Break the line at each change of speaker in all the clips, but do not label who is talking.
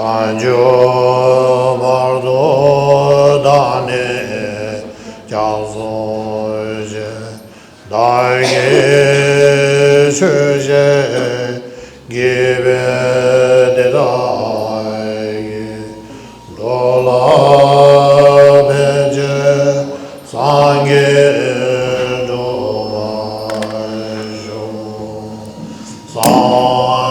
Chanjo bardo dane Jansoje Daige Shuje Give the Daige Dola Beje Sange Domajo Sange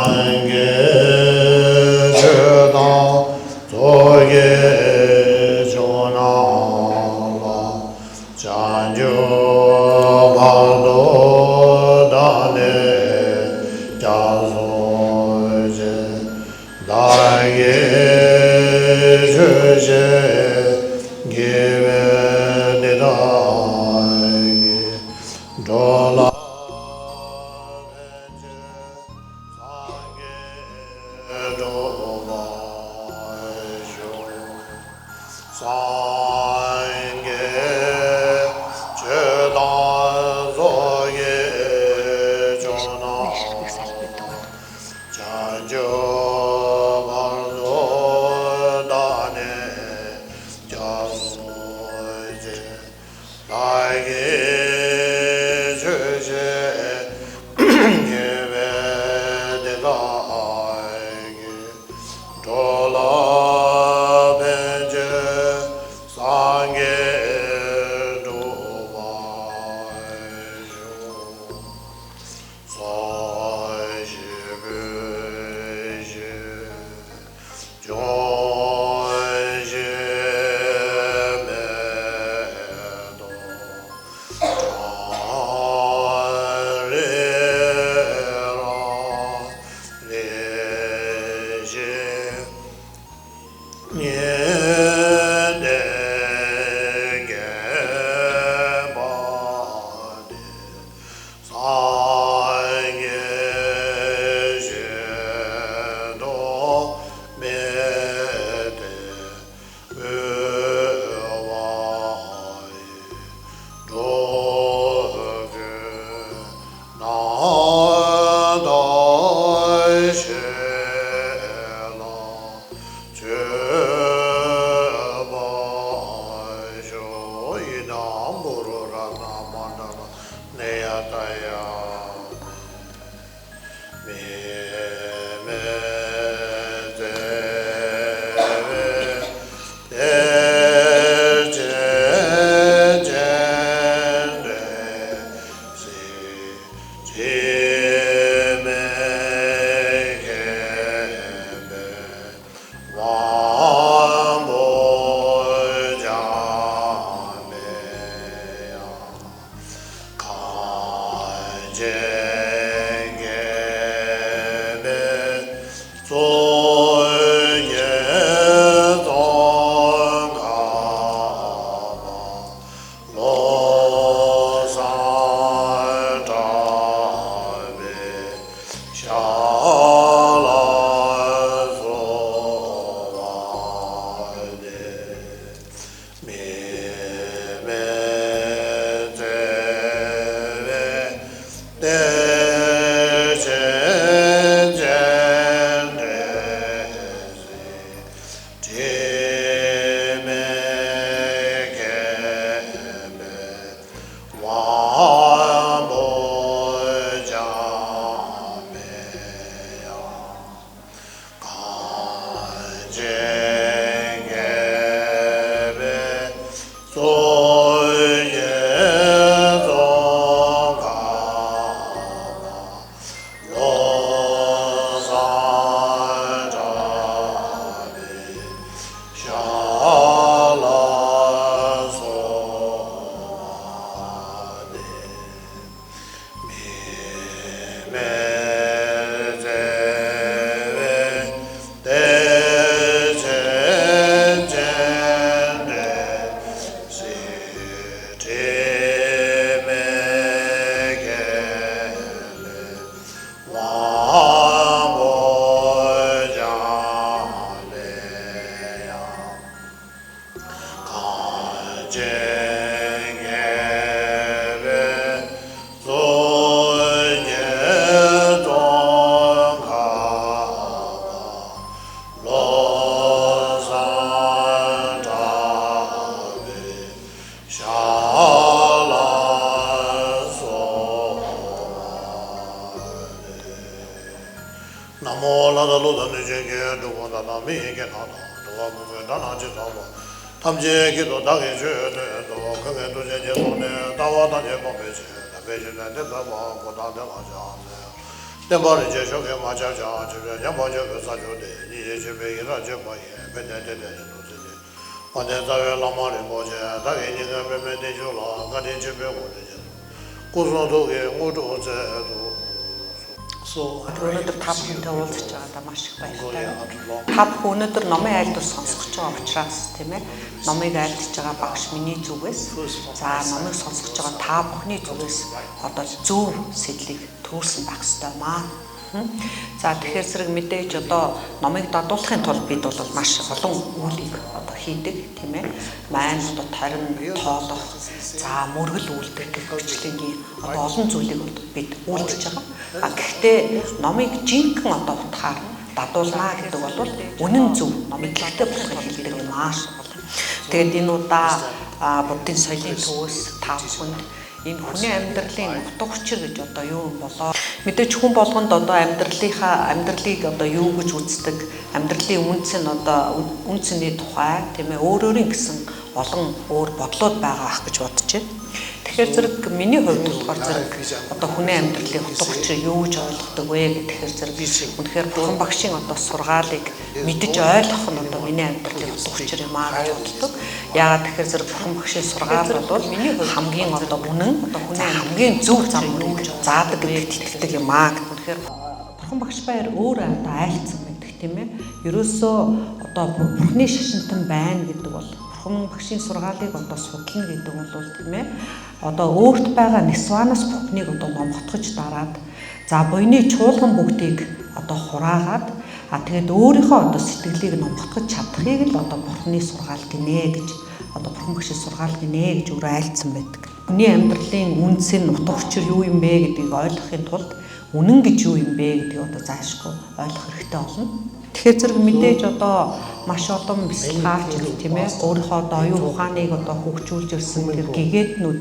나모라다로 다니게 누구나 남이게 나나 누가 나나지도 탐지기도 나게 주는도 그게도 이제 손에 나와다니 보면서 배진한테 뭐 고단데 가자. 내가 이제 저게 맞아자 저게 먼저 그 사주데 이제 집에 일하지 뭐해 배대대대도 이제 완전히 라마리 뭐지 다게 니가 배배대 줄라 가디 집에 오는지 고소도게 모두제도
Өнөөдөр та бүхэнтэй уулзч байгаадаа маш их баяртай. Та бүхэн өнөөдөр номын айлдвар сонсох гэж байгаа учраас тийм ээ номыг айлдж байгаа багш миний зүгээс за номыг сонсох гэж байгаа та бүхний зүгээс одоо зөв сэтлийг төрүүлсэн байх ёстой маа. За тэгэхээр зэрэг мэдээж одоо номыг дадуулахын тулд бид бол маш олон үйлийг одоо хийдэг тийм ээ. Маань одоо тарин тоолох за мөргөл үйлдэх гэх мэтлэнгийн одоо олон зүйлийг бид үйлдэж байгаа. Гэхдээ номыг жинхэнэ одоо утгаар дадуулнаа гэдэг бол үнэн зөв номыг ихтэй болох гэдэг нь маш олон. Тэгээд энэ удаа буддын соёлын төвөөс та бүхэнд энэ хүний амьдралын утга учир гэж одоо юу болоо мэдээж хүн болгонд одоо амьдралыг одоо юу гэж үздэг амьдралын үнц нь одоо үнцний тухай тийм ээ өөрийн гэсэн олон өөр бодлоод байгаа ах гэж бодож байна. Тэгэхээр зэрэг миний хувьд болохоор зэрэг одоо хүний амьдралын утга учир юу гэж ойлгодог вэ гэхээр зэрэг үнэхээр бурхан багшийн одоо сургаалыг мэдэж ойлгох нь одоо миний амьдралын утга учир юм аа гэж боддог. Яагаад тэгэхээр зэрэг бурхан багшийн сургаал бол миний хувьд хамгийн одоо үнэн одоо хүний хамгийн зөв зам мөн гэж заадаг гэдэгт итгэдэг юм аа. Үнэхээр бурхан багш баяр өөрөө одоо айлцсан байдаг тийм ээ. Ерөөсөө одоо бурханы шашинтан байна гэдэг бол бурхан багшийн сургаалыг одоо судлана гэдэг бол тийм ээ. Одоо өөрт байгаа нисванаас бүхнийг одоо номготгож дараад за буйны чуулган бүгдийг одоо хураагаад тэгээд өөрийнхөө одоо сэтгэлийг номготгож чадахыг л одоо бурханы сургаал гинэ гэж одоо бурхан багшийн сургаал гинэ гэж өөрөө айлцсан байдаг. Хүний амьдралын үнц нь утга учир юу юм бэ гэдгийг ойлгохын тулд үнэн гэж юу юм бэ гэдгийг одоо заашгүй ойлгох хэрэгтэй болно. Тэгэхээр зэрэг мэдээж одоо маш олон бэлгаач тийм ээ өөрийнхөө одоо оюун ухааныг одоо хөгжүүлж ирсэн тэр гэгээтнүүд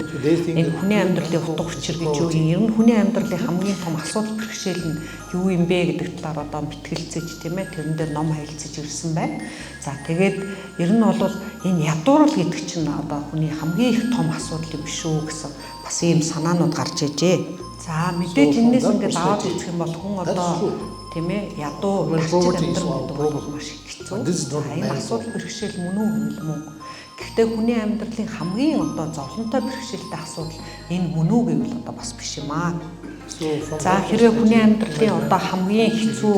энэ хүний амьдралын утга учир гэж юу юм ер нь хүний амьдралын хамгийн том асуудал бэрхшээл нь юу юм бэ гэдэг талаар одоо мэтгэлцэж тийм ээ тэрэн дээр ном харилцаж ирсэн байна. За тэгээд ер нь бол энэ ядуурл гэдэг чинь одоо хүний хамгийн их том асуудал юм биш үү гэсэн бас ийм санаанууд гарч ижээ. За мэдээж энэс ингээд аваад үзэх юм бол хүн одоо тийм ээ ядуу нарчиг амьдрал гэдэг бол маш их хэцүү. Энэ асуудал бэрхшээл мөн үү? Гэхдээ хүний амьдралын хамгийн одоо зовлонтой бэрхшээлтэй асуудал энэ мөн үү гэвэл одоо бас биш юм аа. За хэрвээ хүний амьдралын одоо хамгийн хэцүү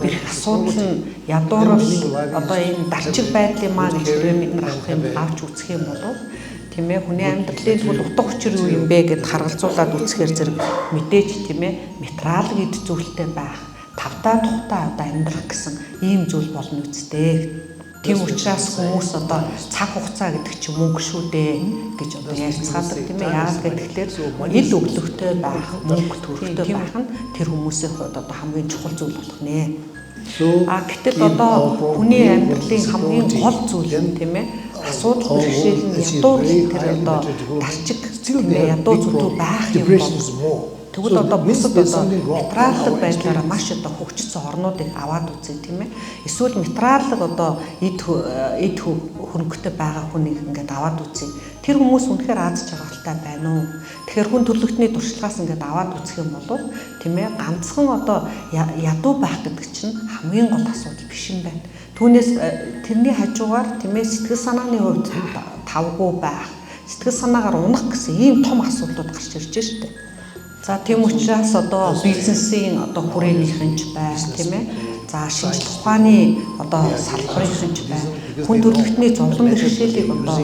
бэрх асуудал нь ядуурл одоо энэ дарчиг байдал юм аа гэж хэрвээ бид нар авч үзэх юм бол тийм ээ хүний амьдралын тэгвэл утга учир юу юм бэ гэд харгалзуулаад үзэхээр зэрэг мэдээж тийм ээ материал гэд зүйлтэй байх тавтаа тухтаа одоо амьдрах гэсэн ийм зүйл болно үстэй. Тийм учраас хүмүүс одоо цаг хугацаа гэдэг чинь мөнгө шүү дээ гэж одоо ярьцгаадаг тийм ээ. Яагаад гэвэл ил өглөгтэй байх, мөнгө төрөлтэй байх нь тэр хүмүүсийн хувьд одоо хамгийн чухал зүйл болох нэ. Гэтэл одоо хүний амьдралын хамгийн гол зүйл нь тийм ээ асуудал бэрхшээл нь ядуу тэр одоо дарчиг тийм ээ ядуу зүйл байх юм бол тэгвэл одоо бусад одоо материаллык байдлаараа маш одоо хөгжсөн орнуудыг аваад үзье тийм ээ. Эсвэл материаллык одоо эд хөрөнгөтэй байгаа хүнийг ингээд аваад үзье. Тэр хүмүүс үнэхээр аз жаргалтай байна уу? Тэгэхээр хүн төрөлхтний туршлагаас ингээд аваад үзэх юм бол тийм ээ ганцхан одоо ядуу байх гэдэг чинь хамгийн гол асуудал биш юм байна. Түүнээс тэрний хажуугаар тийм ээ сэтгэл санааны хувьд тавгүй байх, сэтгэл санаагаар унах гэсэн ийм том асуудлууд гарч ирж штэ. За тийм учраас одоо бизнесийн одоо хүрээнийхэнч бай тийм ээ. За шинжлэх ухааны одоо салбарынхэнч бай. Хүн төрөлхтний зовлон бэрхшээлийг одоо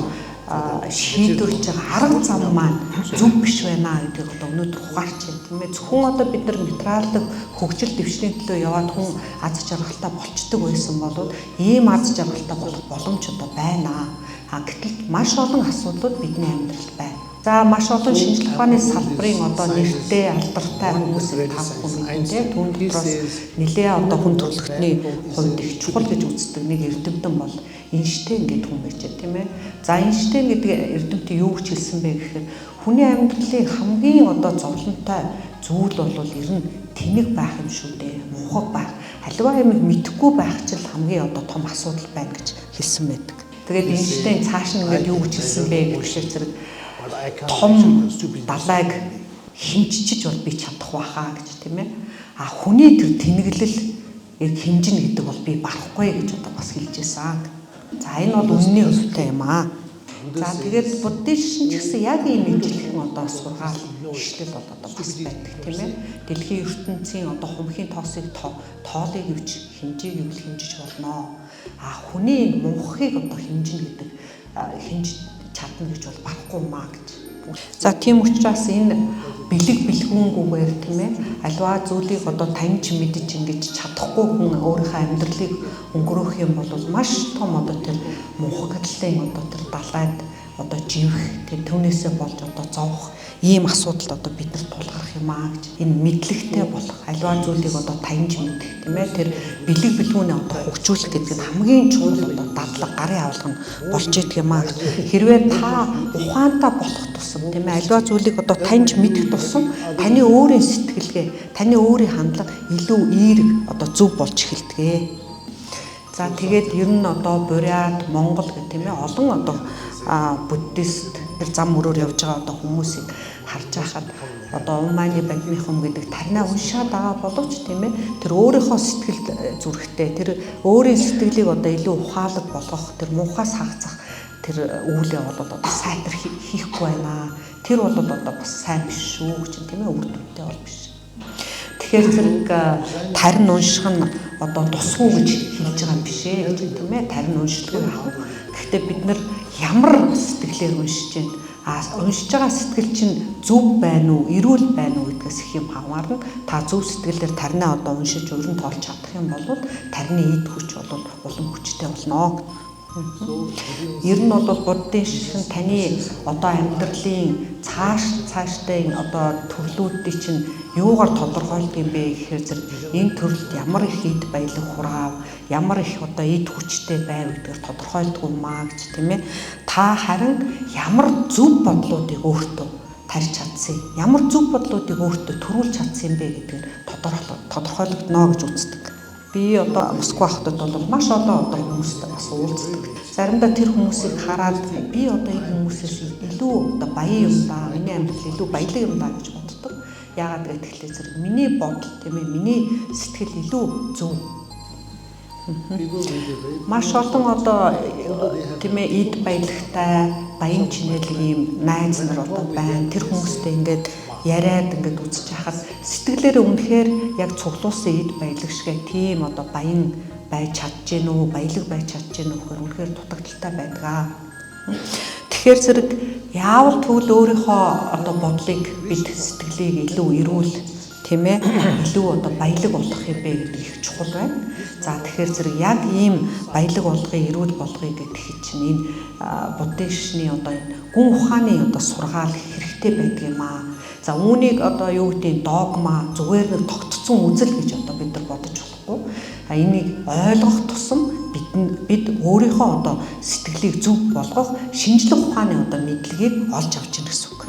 шийдвэрлэж байгаа арга зам маань зөв биш байна гэдгийг одоо өнөөдөр ухаарч байна тийм ээ. Зөвхөн одоо бид нар материалдық хөгжил дэвшний төлөө яваад хүн аз жаргалтай болчдөг байсан бол ийм аз жаргалтай болох боломж одоо байна. Гэтэл маш олон асуудлууд бидний амьдралд байна. За маш олон шинжлэх ухааны салбарын одоо нэртэй алдартай хүмүүсийг та бүхэн мэднэ. Түүн дотроос нэлээ одоо хүн төрөлхтний хувьд их чухал гэж үздэг нэг эрдэмтэн бол Эйнштейн гэдэг хүн байж тийм ээ. За Эйнштейн гэдэг эрдэмтэн юу гэж хэлсэн бэ гэхээр хүний амьдралын хамгийн одоо зовлонтой зүйл бол ер нь тэнэг байх юм шүү дээ. Мухаг байх. аливаа юм мэдэхгүй байх ч хамгийн одоо том асуудал байна гэж хэлсэн байдаг. Тэгээд Эйнштейн цааш нь ингээд юу гэж хэлсэн бэ гэхлээр зэрэг том далайг хэмжиж бол би чадах байхаа гэж тийм ээ. А хүний тэр тэнэглэл хэмжинэ гэдэг бол би барахгүй гэж одоо бас хэлж байсан. За энэ бол үнний өсвтэй юм аа. За тэгээд буддизм ч гэсэн яг ийм мэдлэгийн одоо сургаал ишлэл бол одоо бас байдаг тийм ээ. Дэлхийн ертөнцийн одоо хумхийн тоосыг тоолыг юуч хэмжээг юу хэмжиж болно. А хүний мунхыг одоо хэмжинэ гэдэг хэмжиж чадна гэж бол барахгүй маа гэж. За тийм учраас энэ бэлэг бэлгүүнгүйгээр тийм ээ аливаа зүйлийг одоо таньж мэдж ингэж чадахгүй хүн өөрийнхөө амьдралыг өнгөрөөх юм бол маш том одоо тэр мунхаглалын одоо тэр далайд одоо живэх тэр түүнээсээ болж одоо зовох ийм асуудал одоо биднэрт тулгарх юм аа гэж. Энэ мэдлэгтэй болох аливаа зүйлийг одоо таньж мэдэх тийм ээ тэр бэлэг бэлгүүнээ одоо хөгжүүлэх гэдэг нь хамгийн чухал одоо дадлаг гарын авалга нь болж идэг юм аа гэж. Хэрвээ та ухаантай болох тусам тийм ээ аливаа зүйлийг одоо таньж мэдэх тусам таны өөрийн сэтгэлгээ таны өөрийн хандлага илүү эерэг одоо зөв болж эхэлдэг. За тэгээд ер нь одоо Бурят, Монгол гэх тийм ээ олон одоо буддист тэр зам мөрөөр явж байгаа одоо хүмүүсийг харж байхад одоо Умааны Бадмихум гэдэг таринаа уншаад байгаа боловч тийм ээ тэр өөрийнхөө сэтгэл зүрхтэй тэр өөрийн сэтгэлийг одоо илүү ухаалаг болгох тэр муухаас хагацах тэр үүлээ бол одоо сайтар хийхгүй байна. Тэр бол одоо бас сайн биш шүү гэж тийм ээ үр дүнтэй бол биш. Тэгэхээр зэрэг тарин унших нь одоо тусгүй гэж хэлж байгаа юм биш ээ гэж тийм ээ тарин уншилгүй яах. Гэхдээ бид нар ямар сэтгэлээр уншиж байна? Уншиж байгаа сэтгэл чинь зөв байна уу, эрүүл байна уу гэдгээс их юм хамаарна. Та зөв сэтгэлээр таринаа одоо уншиж өрн тоолж чадах юм бол тарины эд хүч бол улам хүчтэй болно. Ер нь бол буддизм таны одоо амьдралын цаашдын одоо төрлүүдийг чинь юугаар тодорхойлдог юм бэ гэхээр зэрэг энэ төрөлд ямар их эд баялаг хураав, ямар их одоо эд хүчтэй байв гэдгээр тодорхойлдог юм аа гэж тийм ээ. Та харин ямар зөв бодлуудыг өөртөө тарьж чадсан, ямар зөв бодлуудыг өөртөө төрүүлж чадсан юм бэ гэдгээр тодорхойлогдно гэж үздэг. Би одоо Москва хотод бол маш олон одоо хүмүүстэй бас уулздаг. Заримдаа тэр хүмүүсийг хараад би одоо энэ хүмүүсээс илүү одоо баян юм даа, миний амьдрал илүү баялаг юм даа гэж боддог. Яагаад гэвэл зэрэг миний бодол тийм ээ, миний сэтгэл илүү зөв. Маш олон одоо тийм ээ эд баялагтай, баян чинэлэг юм найз нар одоо байна. Тэр хүмүүстэй ингээд яриад ингээд үзэж хахад сэтгэлээрээ үнэхээр яг цуглуулсан эд баялаг шиг тийм одоо баян байж чадж гэнэ үү, баялаг байж чадж гэнэ үү гэхээр үнэхээр дутагдaltaй байдаг. Тэгэхээр зэрэг яавал тэгвэл өөрийнхөө одоо бодлыг бид сэтгэлийг илүү эрүүл тийм ээ илүү одоо баялаг болгох юм бэ гэдэг их чухал байна. За тэгэхээр зэрэг яг ийм баялаг болгохыг эрүүл болгохыг гэдэг чинь энэ буддизмын одоо энэ гүн ухааны одоо сургаал хэрэгтэй байдаг юм аа. За үүнийг одоо юу гэдэг догма зүгээр нэг тогтцсон үзэл гэж одоо бид нар бодож болохгүй. Энийг ойлгох тусам бид өөрийнхөө одоо сэтгэлийг зөв болгох шинжлэх ухааны одоо мэдлэгийг олж авч ийн гэсэн үг.